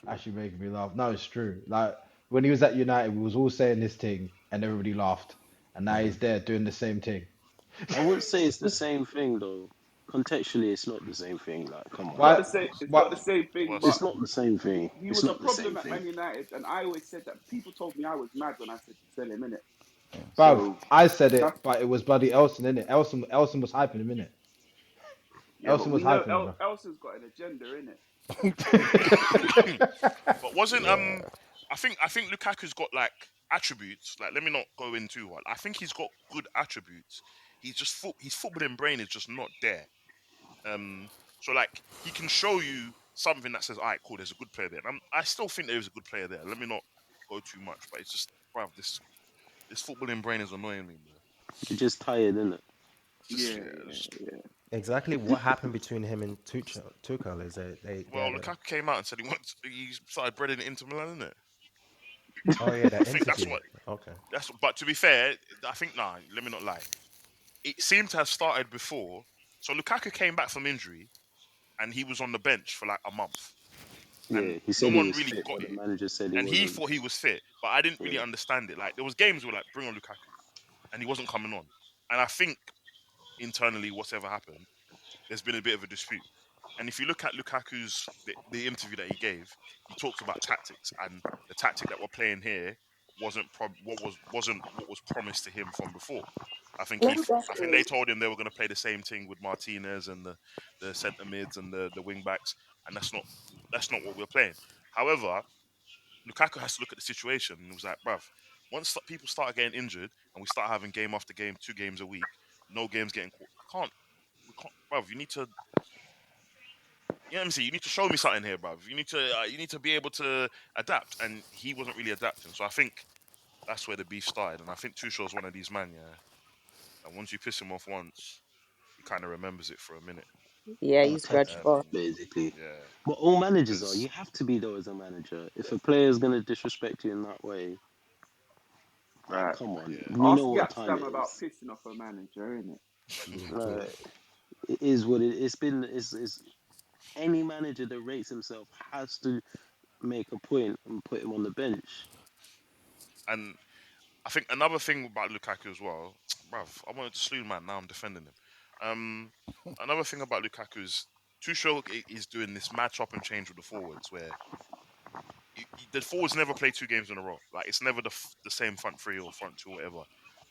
Actually making me laugh. No, it's true. Like when he was at United, we was all saying this thing, and everybody laughed. And now he's there doing the same thing. I wouldn't say it's the same thing though. Contextually, it's not the same thing. Like, come It's on, not Why? the same. It's not the What? same thing. Was But it's not the same thing. he It's was a not the problem same at thing. Man United, and I always said that. People told me I was mad when I said to sell him, innit? Bruv, So I said that's it, but it was bloody Elson, innit? Elson was hyping him, innit? yeah. But Elson was we know hyping him, bro. Elson's got an agenda, innit? but wasn't Yeah. I think Lukaku's got like attributes. Like, let me not go into one. I think he's got good attributes. He's just his footballing brain is just not there. Um, so like he can show you something that says, "All right, cool, there's a good player there." And I still think there is a good player there. Let me not go too much, but it's just, bruv, this footballing brain is annoying me, bro. You're just tired, innit? Just Yeah, yeah, yeah, just, yeah. Exactly what happened between him and Tuchel is they well, had a Lukaku came out and said he started breading into Milan, isn't it? oh yeah I that think interview. Okay. But to be fair, I think nah. Let me not lie. It seemed to have started before. So Lukaku came back from injury and he was on the bench for like a month, and Yeah, he no said he one was really fit, got but the it. manager said he And he wasn't. thought he was fit, but I didn't really Yeah. understand it. Like there was games where like bring on Lukaku, and he wasn't coming on. And I think internally, whatever happened, there's been a bit of a dispute. And if you look at Lukaku's the interview that he gave, he talks about tactics, and the tactic that we're playing here wasn't what was promised to him from before. I think they told him they were going to play the same thing with Martinez and the centre mids and the wing backs, and that's not what we're playing. However, Lukaku has to look at the situation and was like, bruv, once people start getting injured and we start having game after game, 2 games a week, no games getting caught. We can't, bruv. You know what I'm saying? You need to show me something here, bruv. You need to be able to adapt, and he wasn't really adapting. So I think that's where the beef started, and I think Tuchel's one of these man, yeah. And once you piss him off once, he kind of remembers it for a minute. Yeah, Oh, he's grudgeful. basically. Yeah, But all managers are. because You have to be though as a manager. If a player is gonna disrespect you in that way, like, Right. come on, yeah, we know Ask what time Yapstam it about is. pissing off a manager, innit? Like, it is what it's been. It's any manager that rates himself has to make a point and put him on the bench. and I think another thing about Lukaku as well, bruv. I wanted to slew man. Now I'm defending him. Another thing about Lukaku is Tuchel is doing this mad chop and change with the forwards, where the forwards never play 2 games in a row. Like it's never the same front three or front two, or whatever,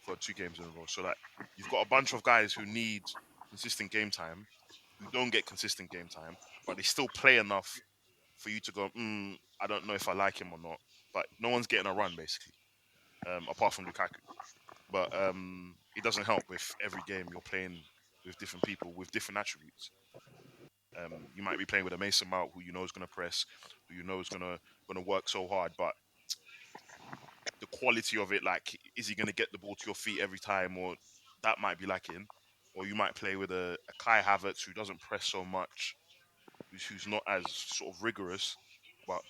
for 2 games in a row. So like you've got a bunch of guys who need consistent game time, who don't get consistent game time, but they still play enough for you to go, I don't know if I like him or not. But no one's getting a run basically, apart from Lukaku. But it doesn't help if every game you're playing with different people with different attributes. You might be playing with a Mason Mount who you know is going to press, who you know is going to work so hard, but the quality of it, like, is he going to get the ball to your feet every time, or that might be lacking. Or you might play with a Kai Havertz who doesn't press so much, who's not as sort of rigorous, but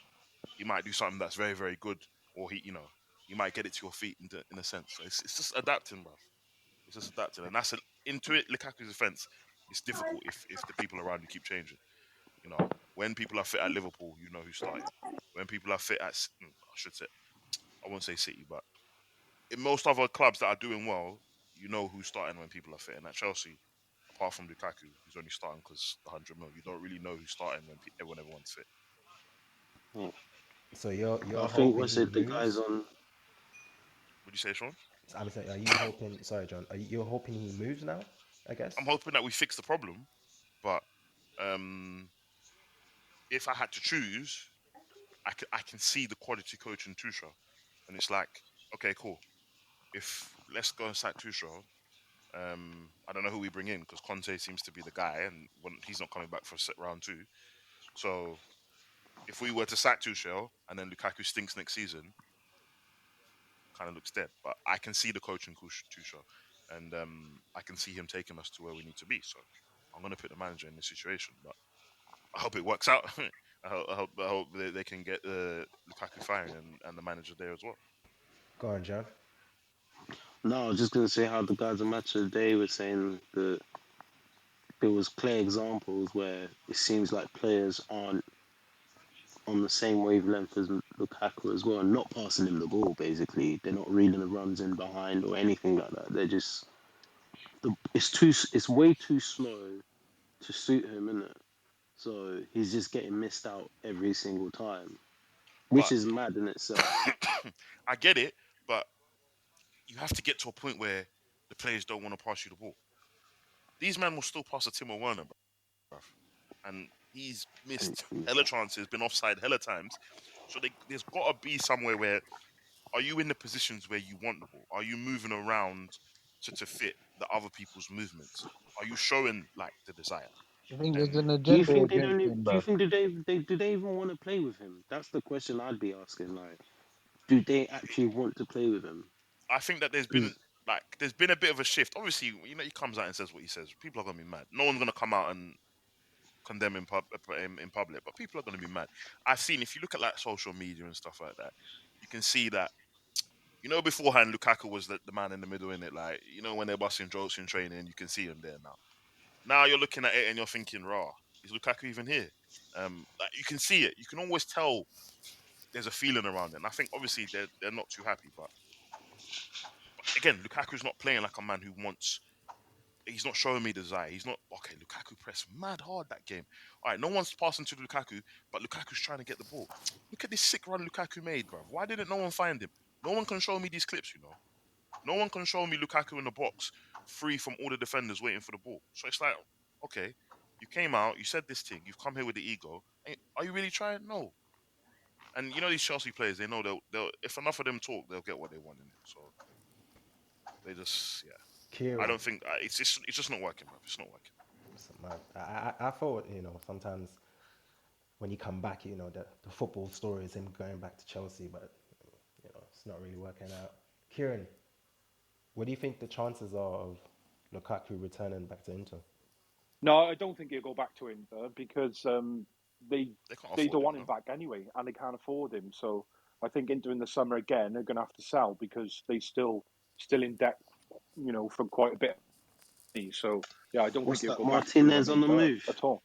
he might do something that's very, very good, or he might get it to your feet in a sense. So it's just adapting, bro. It's just adapting, and that's into it. Lukaku's defense. It's difficult if the people around you keep changing. You know, when people are fit at Liverpool, you know who's starting. When people are fit at, I should say, I won't say City, but in most other clubs that are doing well, you know who's starting when people are fit. And at Chelsea, apart from Lukaku, who's only starting because 100 mil, you don't really know who's starting when everyone's fit. Yeah. So I you're think hoping what's he it? The guys moves? on. Would you say, Sean? I'm saying, are you hoping? Sorry, John. You're hoping he moves now? I guess. I'm hoping that we fix the problem, but um, if I had to choose, I can see the quality coach in Tuchel, and it's like, okay, cool. If let's go and sack Tuchel, I don't know who we bring in because Conte seems to be the guy, and he's not coming back for round two. So if we were to sack Tuchel and then Lukaku stinks next season, kind of looks dead. But I can see the coaching Tuchel, and I can see him taking us to where we need to be. So I'm going to put the manager in this situation, but I hope it works out. I hope they can get Lukaku firing and the manager there as well. Go on, John. No, I was just gonna say how the guys at Match of the Day were saying that there was clear examples where it seems like players aren't on the same wavelength as Lukaku as well, and not passing him the ball. Basically, they're not reading the runs in behind or anything like that. They're just it's way too slow to suit him, isn't it? So he's just getting missed out every single time, which But is mad in itself. I get it, but you have to get to a point where the players don't want to pass you the ball. These men will still pass a Timo Werner, bruv. And he's missed hella chances, been offside hella times. So there's got to be somewhere where, are you in the positions where you want the ball? Are you moving around to fit the other people's movements? Are you showing like the desire? I think there's And an Do you agenda think they don't? against him, Do you bro. think do they even want to play with him? That's the question I'd be asking. Like, do they actually want to play with him? I think that Because there's been a bit of a shift. Obviously, he comes out and says what he says. People are gonna be mad. No one's gonna come out and condemn in public, but people are gonna be mad. I've seen, if you look at like social media and stuff like that, you can see that. Beforehand, Lukaku was the man in the middle, in it. Like, when they're busting jokes in training, you can see him there now. Now you're looking at it and you're thinking, raw, is Lukaku even here? Like, you can see it. You can always tell there's a feeling around it. And I think obviously they're not too happy, but again, Lukaku's not playing like a man who wants. He's not showing me desire. He's not okay. Lukaku pressed mad hard that game. All right, no one's passing to Lukaku, but Lukaku's trying to get the ball. Look at this sick run Lukaku made, bro. Why didn't no one find him? No one can show me these clips. No one can show me Lukaku in the box, free from all the defenders waiting for the ball. So it's like, okay, you came out, you said this thing, you've come here with the ego. Are you really trying? No. And these Chelsea players, they know they'll if enough of them talk, they'll get what they want in it. So they just, yeah. I Kieran. don't think it's just not working, bro. It's not working. I thought, sometimes when you come back, the football story is him going back to Chelsea, but it's not really working out. Kieran, what do you think the chances are of Lukaku returning back to Inter? No, I don't think he'll go back to Inter because they They can't they afford don't him, want him no. back anyway, and they can't afford him. So I think Inter in the summer again they're going to have to sell because they still in debt, for quite a bit of money. So yeah, I don't think what's he'll that? go back to Martinez on the Inter move. at all.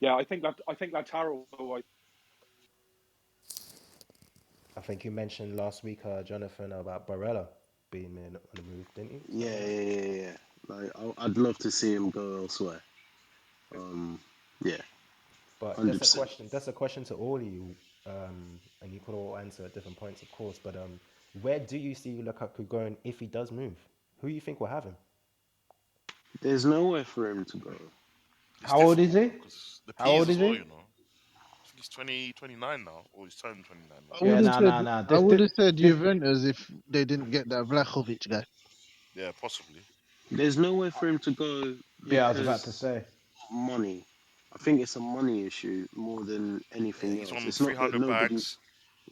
Yeah, I think Lautaro. I think you mentioned last week, Jonathan, about Barella being on the move, didn't you? Is that right? Yeah. Like I'd love to see him go elsewhere. Yeah, But 100%. That's a question to all of you, and you could all answer at different points, of course. But where do you see Lukaku going if he does move? Who you think will have him? There's nowhere for him to go. It's How old is difficult he? because the How P's old as is well, he? I think he's 29 now, or he's turned 29 now. I Yeah, would have nah, said nah, nah. I would have said This, Juventus if they didn't get that Vlahovic guy. Yeah, possibly. There's nowhere for him to go yeah, I was about to because say. of money. I think it's a money issue more than Yeah, anything he's else. on It's not that 300 nobody. bags.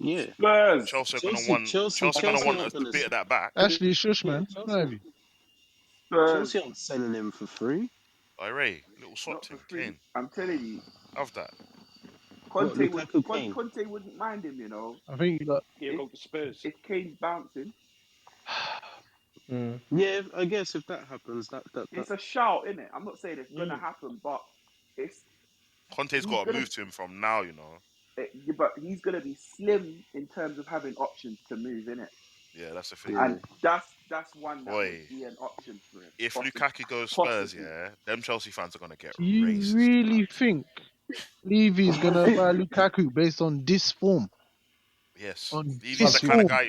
Yeah, Spurs. Chelsea are gonna want Chelsea are gonna Chelsea want aren't a gonna. bit of that back. Actually, shush, Yeah, man. Not heavy. Spurs. Chelsea aren't selling him for free. Ray, little swap Not for thing, free. Kane. I'm telling you, Have that. What Lukaku Kane? Conte wouldn't mind him. I think you got. He'll If go to Spurs. if Kane's bouncing, Mm. Yeah, I guess if that happens, that it's a shout, isn't it? I'm not saying it's gonna Mm. happen, but it's Conte's he's got to gonna move to him from now. but he's gonna be slim in terms of having options to move in it, Yeah, that's the thing. yeah. and that's one that would Boy, be an option for him. if Lukaku goes Spurs, Possibly. yeah, them Chelsea fans are gonna get Do you racist, blood. really think Levy's gonna buy Lukaku based on this form? Yes, On Levy's this the Bruv, kind of form, guy,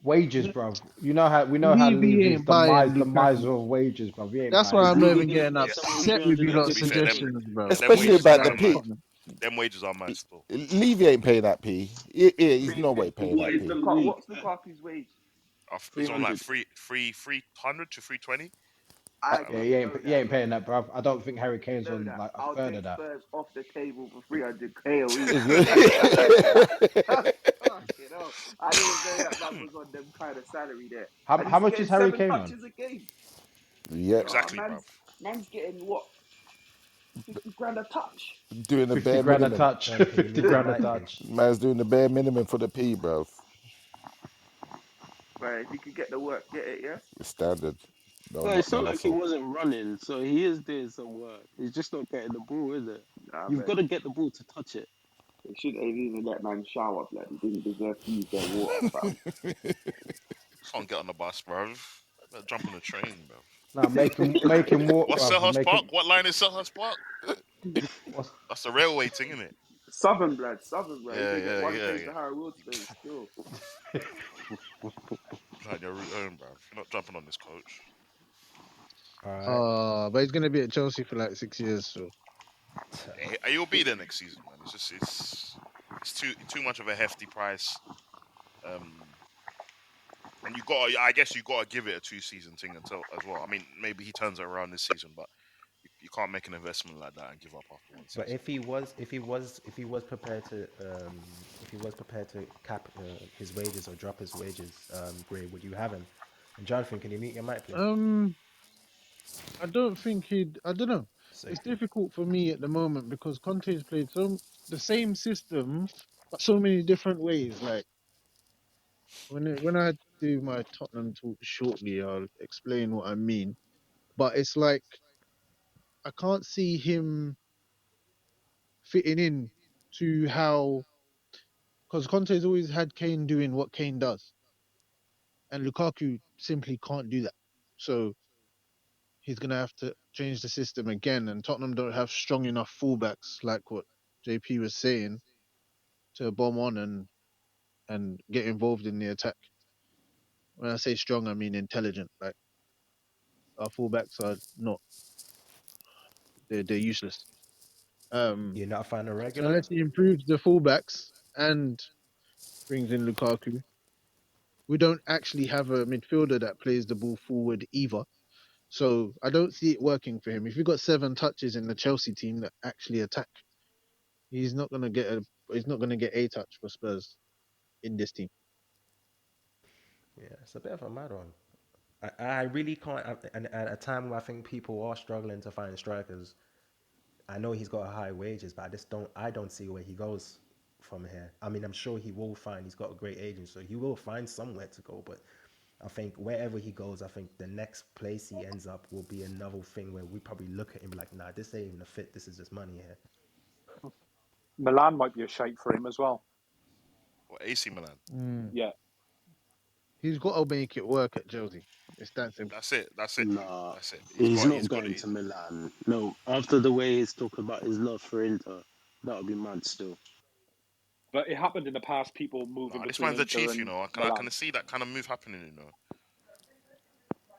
wages, bruv. You know how we know how Levy Levy's ain't buying the Lukaku. miser of wages, bruv. We ain't That's buying why Is I'm not that. Levy even gonna getting pay Yeah, someone upset with you 300 yeah. and To lot's be fifty fair, million? suggestions, bro. them Especially wages about are the Like, mad. P. come on. Them wages are mad still. Levy ain't paying that P. He's no way paying What that is P. What's Lukaku's wage? He's on like 300. 300 to 320. I Yeah, don't know he that, ain't bro. paying that, bruv. I don't think Harry Kane's Know on that. like a I'll third of take that. Spurs off the table for 300k a week. It's- That's fucking Yo, I didn't know that man was on them kind of salary there. How And how he's much getting is Harry 7 Kane on? touches a game. Yeah, Nah, Exactly, bruv. man's getting what, 50 grand a touch. doing the 50 bare grand a minimum. touch. Ben, can you 50 mute your grand a mic, please? touch. Man's doing the bare minimum for the P, bro. Right, if you could get the work, get it, yeah? Standard. No, No, not it's the not like he hustle. wasn't running, so he is doing some work. He's just not getting the ball, is it? Nah, You've got man. to get the ball to touch it. They shouldn't have even let man shower, blood. He didn't deserve to use their water, fam. Can't get on the bus, bruv. Better jump on the train, bruv. Nah, make him walk, What's bruv. Selhurst Make Park? him. What line is Selhurst Park? What's That's the railway thing, isn't it? Southern, blood. He's Yeah, gonna get yeah, one yeah, train yeah. to Harrow Wilson, still. Plan your route home, bruv. You're not jumping on this coach. All right. But he's gonna be at Chelsea for like 6 years. So He'll be there next season, man. It's too much of a hefty price. Um, and I guess you gotta give it a 2 season thing until as well. I mean, maybe he turns it around this season, but you can't make an investment like that and give up after one But season. if he was prepared to cap his wages or drop his wages, Gray, would you have him? And Jonathan, can you mute your mic, please? I don't think he'd. I don't know. It's Thank you. difficult for me at the moment because Conte's played the same system, but so many different ways. Like when I do my Tottenham talk shortly, I'll explain what I mean. But it's like I can't see him fitting in to how, because Conte's always had Kane doing what Kane does, and Lukaku simply can't do that. So he's gonna have to change the system again, and Tottenham don't have strong enough fullbacks like what JP was saying to bomb on and get involved in the attack. When I say strong, I mean intelligent. Like our fullbacks are not, they're useless. Um, You're not a fan of so regular? unless he improves the fullbacks and brings in Lukaku, we don't actually have a midfielder that plays the ball forward either. So I don't see it working for him. If you've got 7 touches in the Chelsea team that actually attack, he's not gonna get a touch for Spurs in this team. Yeah, it's a bit of a mad one. I really can't. And at a time where I think people are struggling to find strikers, I know he's got a high wages, but I don't see where he goes from here. I mean, I'm sure he will find. He's got a great agent, so he will find somewhere to go. But I think wherever he goes, I think the next place he ends up will be another thing where we probably look at him like, nah, this ain't even a fit. This is just money here. Milan might be a shape for him as well. Or AC Milan. Yeah, He's got to make it work at Chelsea. It's that simple. That's it. That's it. Nah, That's it. he's He's not got going it. to Milan. No, after the way he's talking about his love for Inter, that would be mad still. but it happened in the past. People moving Nah, this between man's a Inter chief, you and know. I Milan. can see that kind of move happening, you know.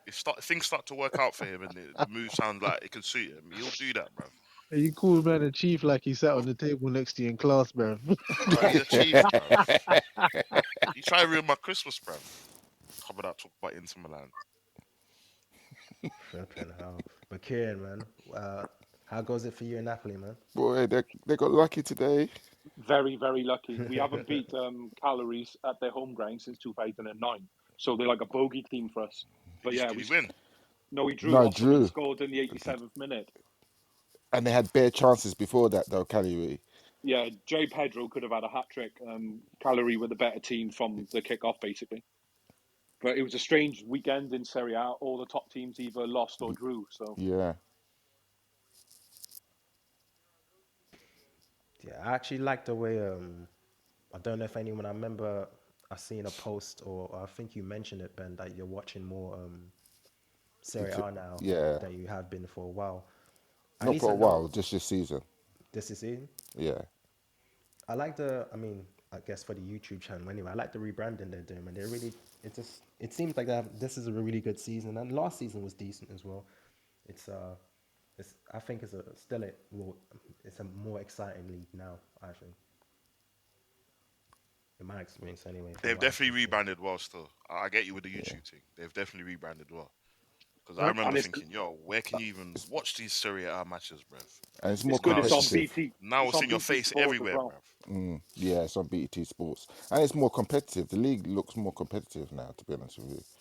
If things start to work out for him and the move sounds like it can suit him, he'll do that, bruv. Hey, you call man a chief like he sat on the table next to you in class, bro. Bro, he's a chief, bruv. You try to ruin my Christmas, bruv. Coming out talk about Inter Milan. Flipping hell. But Kieran, man, how goes it for you in Napoli, man? Boy, they got lucky today. Very, very lucky. We haven't beat Calories at their home ground since 2009, so they're like a bogey team for us. But yeah, Did he win? no, we drew. No, Osterman Drew. scored in the 87th minute. And they had bare chances before that, though, Callaway. Yeah, Jay Pedro could have had a hat trick. Cagliari were the better team from the kick-off, basically. But it was a strange weekend in Serie A. All the top teams either lost or drew. So Yeah. Yeah, I actually like the way. I don't know if anyone. I remember I seen a post, or I think you mentioned it, Ben, that you're watching more Serie A now Yeah. than you have been for a while. I Not need for to a know. while, just this season. This is it. Yeah. I like the. I mean, I guess for the YouTube channel anyway. I like the rebranding they're doing, and they're really. It seems like this is a really good season, and last season was decent as well. It's I think it's it's a more exciting league now. I think, in my experience anyway, from They've what I've definitely been seeing. rebranded well still. I get you with the Yeah. YouTube thing. They've definitely rebranded well. Because I Yep. remember and thinking, yo, where can you even watch these Serie A matches, bruv? And it's more it's good. Now It's on competitive. BT. now It's it's on in your BT face Sport as everywhere, well. bruv. Yeah, it's on BET Sports, and it's more competitive. The league looks more competitive now, to be honest with you.